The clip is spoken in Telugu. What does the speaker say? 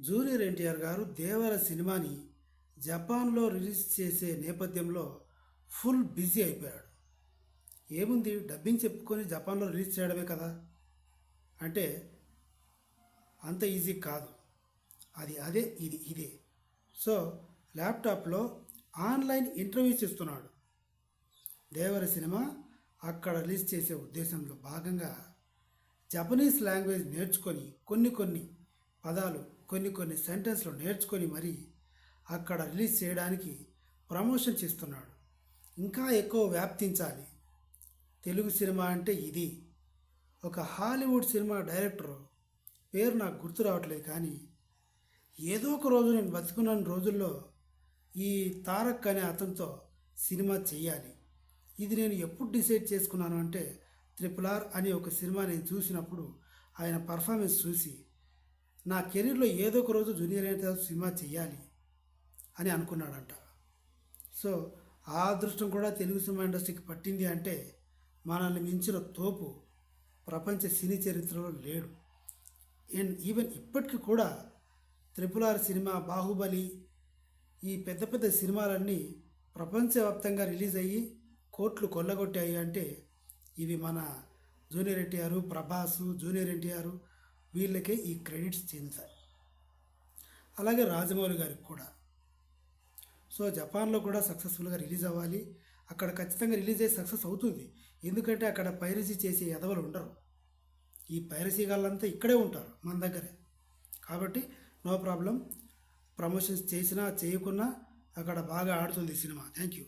జూనియర్ ఎన్టీఆర్ గారు దేవర సినిమాని జపాన్లో రిలీజ్ చేసే నేపథ్యంలో ఫుల్ బిజీ అయిపోయాడు. ఏముంది, డబ్బింగ్ చెప్పుకొని జపాన్లో రిలీజ్ చేయడమే కదా అంటే అంత ఈజీ కాదు. ఇదే. సో ల్యాప్టాప్లో ఆన్లైన్ ఇంటర్వ్యూస్ ఇస్తున్నాడు. దేవర సినిమా అక్కడ రిలీజ్ చేసే ఉద్దేశంలో భాగంగా జపనీస్ లాంగ్వేజ్ నేర్చుకొని కొన్ని పదాలు కొన్ని సెంటెన్స్లు నేర్చుకొని మరి అక్కడ రిలీజ్ చేయడానికి ప్రమోషన్ చేస్తున్నాడు. ఇంకా ఎక్కువ వ్యాప్తించాలి. తెలుగు సినిమా అంటే ఇది. ఒక హాలీవుడ్ సినిమా డైరెక్టర్ పేరు నాకు గుర్తు రావట్లేదు, కానీ ఏదో ఒక రోజు నేను బతుకున్న రోజుల్లో ఈ తారక్ అనే అతనితో సినిమా చేయాలి. ఇది నేను ఎప్పుడు డిసైడ్ చేసుకున్నాను అంటే RRR అనే ఒక సినిమా నేను చూసినప్పుడు ఆయన పర్ఫార్మెన్స్ చూసి నా కెరీర్లో ఏదో ఒక రోజు జూనియర్ ఎన్టీఆర్ సినిమా చేయాలి అని అనుకున్నాడంట. సో ఆ అదృష్టం కూడా తెలుగు సినిమా ఇండస్ట్రీకి పట్టింది అంటే మనల్ని మించిన తోపు ప్రపంచ సినీ చరిత్రలో లేడు. అండ్ ఈవెన్ ఇప్పటికీ కూడా RRR సినిమా, బాహుబలి, ఈ పెద్ద సినిమాలన్నీ ప్రపంచవ్యాప్తంగా రిలీజ్ అయ్యి కోట్లు కొల్లగొట్టాయి అంటే ఇవి మన జూనియర్ ఎన్టీఆర్, ప్రభాస్, జూనియర్ ఎన్టీఆర్ వీళ్ళకే ఈ క్రెడిట్స్ చెందుతాయి. అలాగే రాజమౌళి గారికి కూడా. సో జపాన్లో కూడా సక్సెస్ఫుల్గా రిలీజ్ అవ్వాలి. అక్కడ ఖచ్చితంగా రిలీజ్ అయ్యి సక్సెస్ అవుతుంది. ఎందుకంటే అక్కడ పైరసీ చేసే ఎదవలు ఉండరు. ఈ పైరసీ గాళ్ళంతా ఇక్కడే ఉంటారు, మన దగ్గరే. కాబట్టి నో ప్రాబ్లం. ప్రమోషన్స్ చేసినా చేయకున్నా అక్కడ బాగా ఆడుతుంది సినిమా. Thank you.